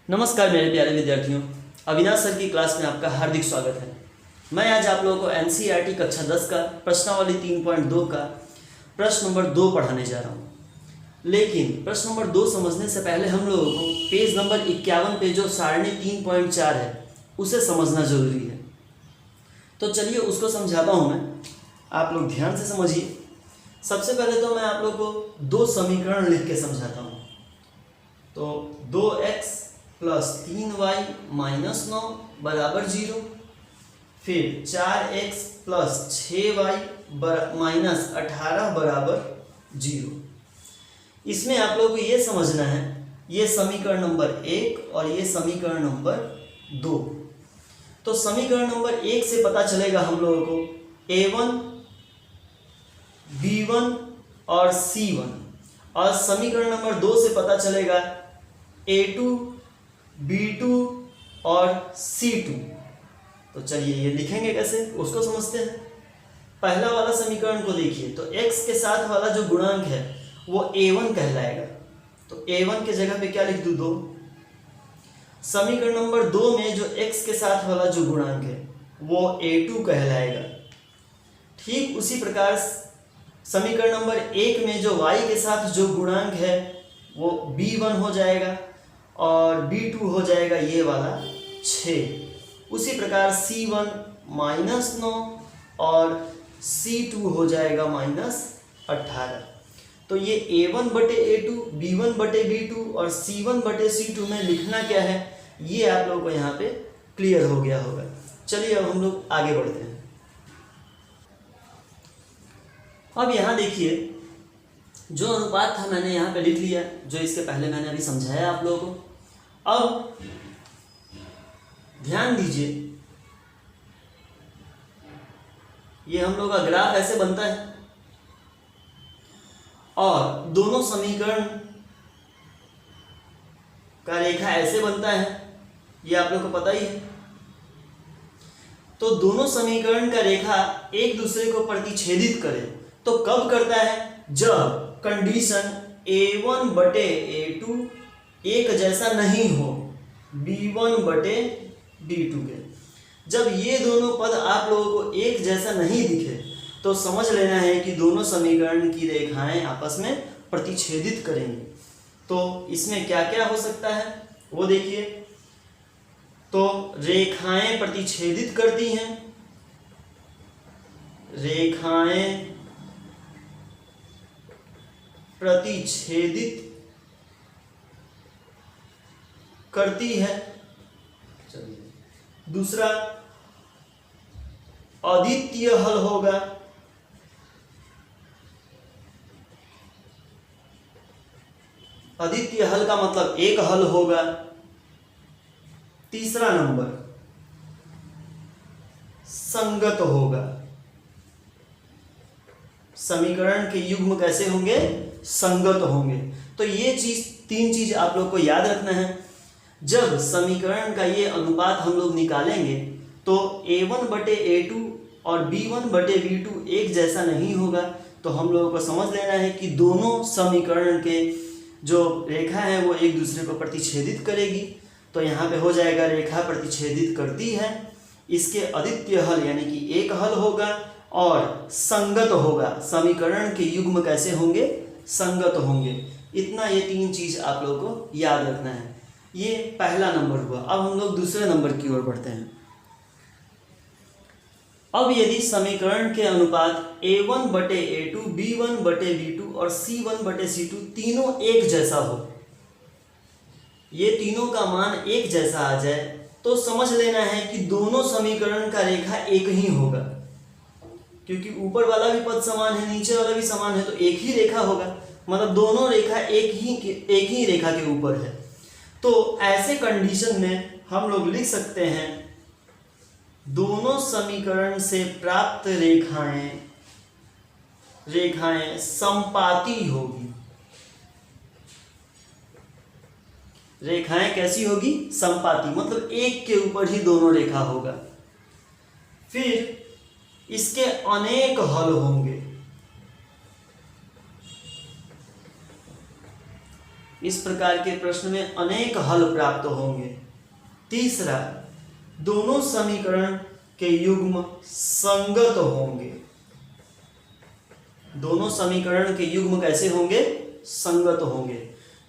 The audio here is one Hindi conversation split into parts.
नमस्कार मेरे प्यारे विद्यार्थियों, अविनाश सर की क्लास में आपका हार्दिक स्वागत है। मैं आज आप लोगों को एनसीईआरटी कक्षा 10 का प्रश्नावली 3.2 का प्रश्न नंबर 2 पढ़ाने जा रहा हूँ। लेकिन प्रश्न नंबर 2 समझने से पहले हम लोगों को पेज नंबर 51 पे जो सारणी 3.4 है उसे समझना जरूरी है। तो चलिए उसको समझाता हूँ मैं, आप लोग ध्यान से समझिए। सबसे पहले तो मैं आप लोग को दो समीकरण लिख के समझाता हूँ। तो 2x प्लस 3y माइनस 9 बराबर 0, फिर 4x प्लस 6y माइनस 18 बराबर 0। इसमें आप लोगों को ये समझना है, ये समीकरण नंबर 1 और ये समीकरण नंबर 2। तो समीकरण नंबर 1 से पता चलेगा हम लोगों को a1, b1 और c1, और समीकरण नंबर 2 से पता चलेगा a2, b2 और c2। तो चलिए ये लिखेंगे कैसे उसको समझते हैं। पहला वाला समीकरण को देखिए, तो x के साथ वाला जो गुणांक है वो a1 कहलाएगा। तो a1 के जगह पे क्या लिख दूँ 2। समीकरण नंबर 2 में जो x के साथ वाला जो गुणांक है वो a2 कहलाएगा। ठीक उसी प्रकार समीकरण नंबर 1 में जो y के साथ जो गुणांक है वो b1 हो जाएगा और b2 हो जाएगा ये वाला 6। उसी प्रकार c1 माइनस 9 और c2 हो जाएगा माइनस 18। तो ये a1 बटे a2, b1 बटे b2 और c1 बटे c2 में लिखना क्या है ये आप लोगों को यहाँ पे क्लियर हो गया होगा। चलिए अब हम लोग आगे बढ़ते हैं। अब यहाँ देखिए, जो अनुपात था मैंने यहाँ पे लिख लिया, जो इसके पहले मैंने अभी समझाया आप लोगों को। अब ध्यान दीजिए, ये हम लोग का ग्राफ ऐसे बनता है और दोनों समीकरण का रेखा ऐसे बनता है, ये आप लोग को पता ही है। तो दोनों समीकरण का रेखा एक दूसरे को प्रतिच्छेदित करे तो कब करता है, जब कंडीशन a1 बटे a2 एक जैसा नहीं हो b1 बटे b2 के। जब ये दोनों पद आप लोगों को एक जैसा नहीं दिखे तो समझ लेना है कि दोनों समीकरण की रेखाएं आपस में प्रतिच्छेदित करेंगी। तो इसमें क्या क्या हो सकता है वो देखिए। तो रेखाएं प्रतिच्छेदित करती हैं, रेखाएं प्रतिच्छेदित करती है। चलिए दूसरा अद्वितीय हल होगा। अद्वितीय हल का मतलब एक हल होगा। तीसरा नंबर संगत होगा। समीकरण के युग्म कैसे होंगे, संगत होंगे। तो ये तीन चीज आप लोग को याद रखना है। जब समीकरण का ये अनुपात हम लोग निकालेंगे तो a1 बटे a2 और b1 बटे b2 एक जैसा नहीं होगा। तो हम लोगों को समझ लेना है कि दोनों समीकरण के जो रेखा है वो एक दूसरे को प्रतिच्छेदित करेगी। तो यहाँ पे हो जाएगा रेखा प्रतिच्छेदित करती है। इसके अद्वितीय हल यानी कि एक हल होगा और संगत होगा। समीकरण के युग्म कैसे होंगे, संगत होंगे। इतना ये तीन चीज आप लोगों को याद रखना है। ये पहला नंबर हुआ। अब हम लोग दूसरे नंबर की ओर बढ़ते हैं। अब यदि समीकरण के अनुपात a1 बटे a2, b1 बटे b2 और c1 बटे c2 तीनों एक जैसा हो, ये तीनों का मान एक जैसा आ जाए तो समझ लेना है कि दोनों समीकरण का रेखा एक ही होगा। क्योंकि ऊपर वाला भी पद समान है, नीचे वाला भी समान है, तो एक ही रेखा होगा। मतलब दोनों रेखा एक ही रेखा के ऊपर है। तो ऐसे कंडीशन में हम लोग लिख सकते हैं दोनों समीकरण से प्राप्त रेखाएं समपाती होगी। रेखाएं कैसी होगी, समपाती, मतलब एक के ऊपर ही दोनों रेखा होगा। फिर इसके अनेक हल होंगे। इस प्रकार के प्रश्न में अनेक हल प्राप्त होंगे। तीसरा, दोनों समीकरण के युग्म संगत होंगे। दोनों समीकरण के युग्म कैसे होंगे? संगत होंगे।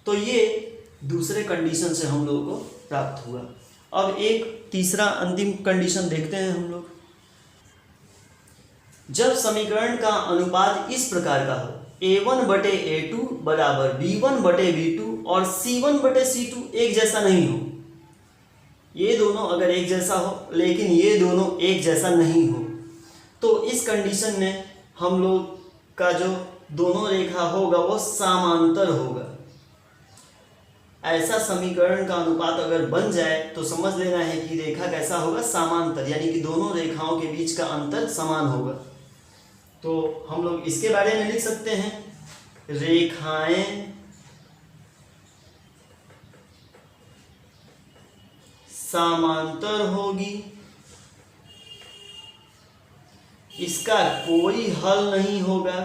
तो ये दूसरे कंडीशन से हम लोगों को प्राप्त हुआ। अब एक तीसरा अंतिम कंडीशन देखते हैं हम लोग। जब समीकरण का अनुपात इस प्रकार का हो, a1/a2 बराबर b1/b2 और c1/c2 एक जैसा नहीं हो, ये दोनों अगर एक जैसा हो लेकिन ये दोनों एक जैसा नहीं हो, तो इस कंडीशन में हम लोग का जो दोनों रेखा होगा वो समांतर होगा। ऐसा समीकरण का अनुपात अगर बन जाए तो समझ लेना है कि रेखा कैसा होगा? समांतर, यानी कि दोनों रेखाओं के बीच का अंतर समान होगा। तो हम लोग इसके बारे में लिख सकते हैं, रेखाएं समांतर होगी, इसका कोई हल नहीं होगा।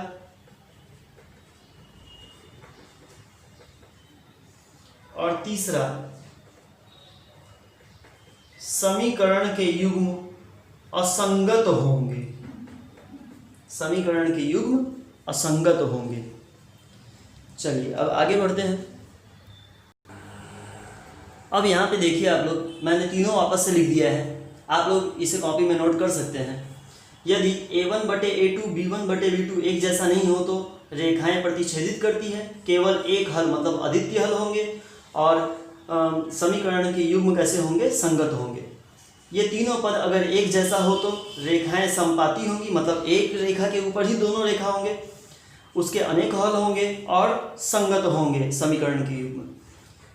और तीसरा, समीकरण के युग्म असंगत होंगे। समीकरण के युग्म असंगत होंगे। चलिए अब आगे बढ़ते हैं। अब यहाँ पे देखिए आप लोग, मैंने तीनों वापस से लिख दिया है, आप लोग इसे कॉपी में नोट कर सकते हैं। यदि a1/a2 b1/b2 एक जैसा नहीं हो तो रेखाएं प्रतिच्छेदित करती हैं, केवल एक हल मतलब अद्वितीय हल होंगे, और समीकरण के युग्म कैसे होंगे? संगत होंगे। ये तीनों पद अगर एक जैसा हो तो रेखाएं समपाती होंगी, मतलब एक रेखा के ऊपर ही दोनों रेखा होंगे, उसके अनेक हल होंगे और संगत होंगे समीकरण के युग्म।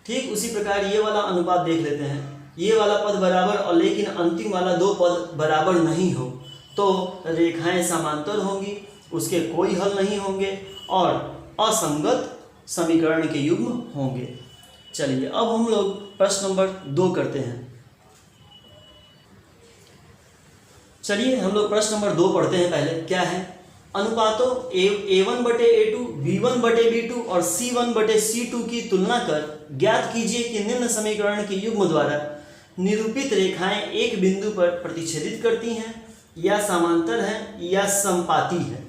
ठीक उसी प्रकार ये वाला अनुपात देख लेते हैं। ये वाला पद बराबर और लेकिन अंतिम वाला दो पद बराबर नहीं हो तो रेखाएं समांतर होंगी, उसके कोई हल नहीं होंगे और असंगत समीकरण के युग्म होंगे। चलिए अब हम लोग प्रश्न नंबर 2 करते हैं। चलिए हम लोग प्रश्न नंबर 2 पढ़ते हैं। पहले क्या है? अनुपातों a1/a2 b1/b2 और c1/c2 की तुलना कर ज्ञात कीजिए कि निम्न समीकरण के युग्म द्वारा निरूपित रेखाएं एक बिंदु पर प्रतिच्छेदित करती हैं या समांतर हैं या समपाती हैं।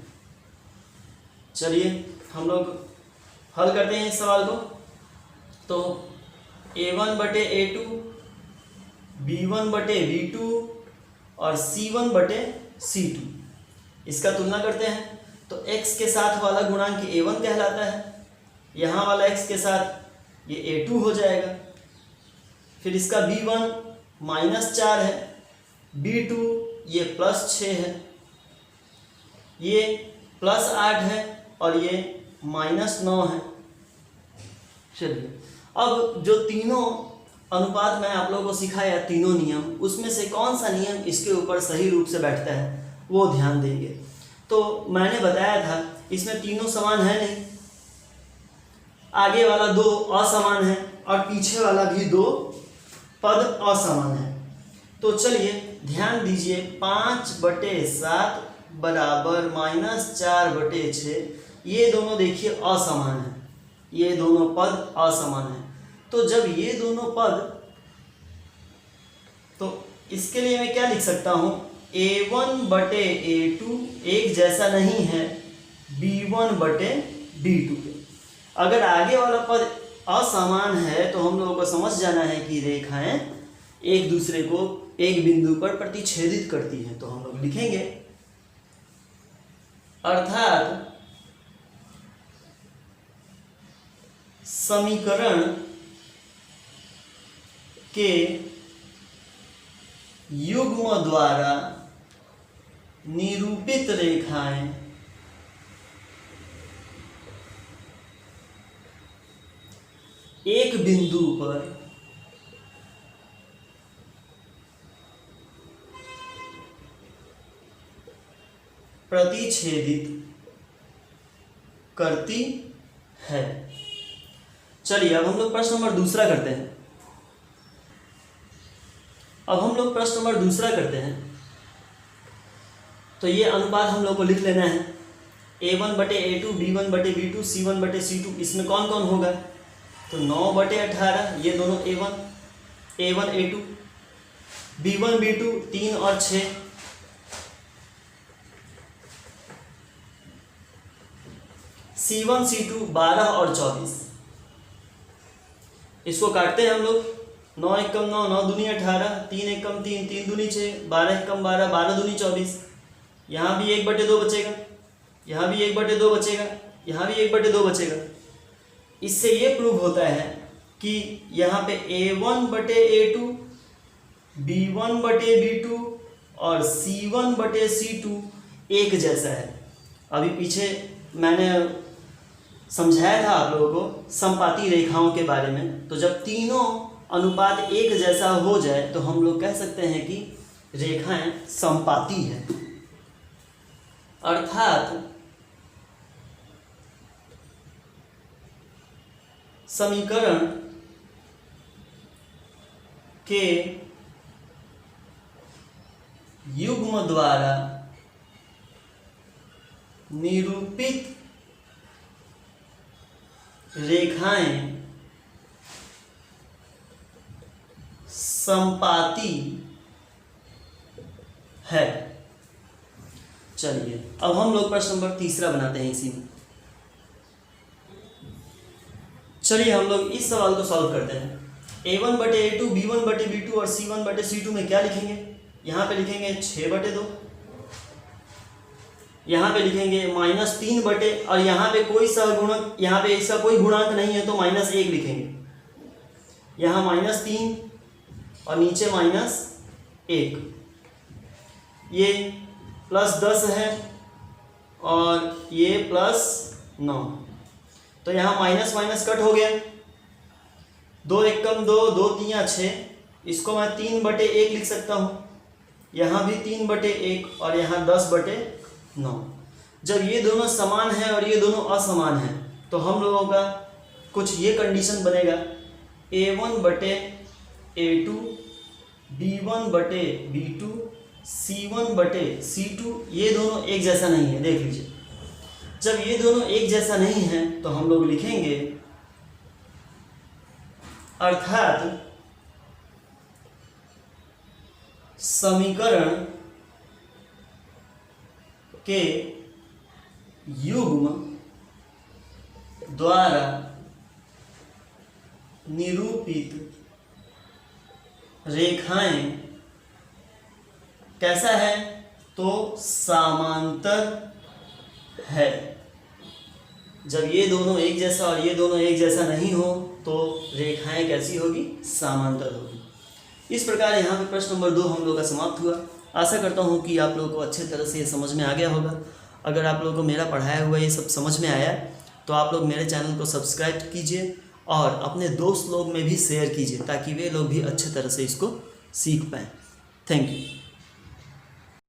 चलिए हम लोग हल करते हैं इस सवाल को। तो a1/a2 b1/b2 और c1/c2 इसका तुलना करते हैं। तो x के साथ वाला गुणांक a1 कहलाता है, यहाँ वाला x के साथ ये a2 हो जाएगा। फिर इसका b1 -4 है, b2 ये +6 है, ये +8 है और ये -9 है। चलिए अब जो तीनों अनुपात मैं आप लोगों को सिखाया, तीनों नियम, उसमें से कौन सा नियम इसके ऊपर सही रूप से बैठता है वो ध्यान देंगे। तो मैंने बताया था इसमें तीनों समान है नहीं, आगे वाला 2 असमान है और पीछे वाला भी 2 पद असमान है। तो चलिए ध्यान दीजिए, 5/7 बराबर -4/6, ये दोनों देखिए असमान है, ये दोनों पद असमान है। तो जब ये दोनों पद, तो इसके लिए मैं क्या लिख सकता हूँ? a1/a2 एक जैसा नहीं है b1/b2 के। अगर आगे वाला पद असमान है तो हम लोगों को समझ जाना है कि रेखाएं एक दूसरे को एक बिंदु पर प्रतिच्छेदित करती हैं। तो हम लोग लिखेंगे अर्थात समीकरण के युग्म द्वारा निरूपित रेखाएं एक बिंदु पर प्रतिच्छेदित करती है। चलिए अब हम लोग प्रश्न नंबर दूसरा करते हैं। तो ये अनुपात हम लोग को लिख लेना है। a1/a2 b1/b2 c1/c2 इसमें कौन कौन होगा? तो 9/18 ये दोनों A1 A2, B1 B2 3 और 6, C1 C2 12 और 24। इसको काटते हैं हम लोग। 9 एकम 9, 9 दूनी 18, 3 एकम 3, 3 दूनी 6, 12 एकम 12, 12 दूनी 24। यहाँ भी 1/2 बचेगा, यहाँ भी 1/2 बचेगा, यहाँ भी 1/2 बचेगा। इससे ये प्रूव होता है कि यहाँ पे A1/A2, B1/B2 और C1/C2 एक जैसा है। अभी पीछे मैंने समझाया था आप लोगों को समपाती रेखाओं के बारे में। तो जब तीनों अनुपात एक जैसा हो जाए तो हम लोग कह सकते हैं कि रेखाएं समपाती हैं। अर्थात समीकरण के युग्म द्वारा निरूपित रेखाएं समपाती है। चलिए अब हम लोग प्रश्न नंबर 3 बनाते हैं इसी में। चलिए हम लोग इस सवाल को सॉल्व करते हैं। A1/A2, B1/B2 और C1/C2 में क्या लिखेंगे? यहाँ पे लिखेंगे 6/2, यहाँ पे लिखेंगे -3 और यहाँ पे कोई सहगुणक, यहाँ पे इसका कोई गुणांक नहीं है तो -1 लिखेंगे। यहाँ -3 और नीचे -1, ये +10 है और ये +9, तो यहाँ माइनस माइनस कट हो गया। 2 एकम 2, 2 3 6, इसको मैं 3/1 लिख सकता हूँ। यहाँ भी 3/1 और यहाँ 10/9। जब ये दोनों समान हैं और ये दोनों असमान हैं तो हम लोगों का कुछ ये कंडीशन बनेगा, A1/A2, B1/B2, C1/C2 ये दोनों एक जैसा नहीं है। देख लीजिए, जब ये दोनों एक जैसा नहीं है तो हम लोग लिखेंगे अर्थात समीकरण के युग्म द्वारा निरूपित रेखाएं कैसा है? तो समांतर है। जब ये दोनों एक जैसा और ये दोनों एक जैसा नहीं हो तो रेखाएं कैसी होगी? समांतर होगी। इस प्रकार यहाँ पे प्रश्न नंबर 2 हम लोग का समाप्त हुआ। आशा करता हूँ कि आप लोगों को अच्छे तरह से ये समझ में आ गया होगा। अगर आप लोगों को मेरा पढ़ाया हुआ ये सब समझ में आया तो आप लोग मेरे चैनल को सब्सक्राइब कीजिए और अपने दोस्त लोग में भी शेयर कीजिए ताकि वे लोग भी अच्छे तरह से इसको सीख पाएँ। Thank you.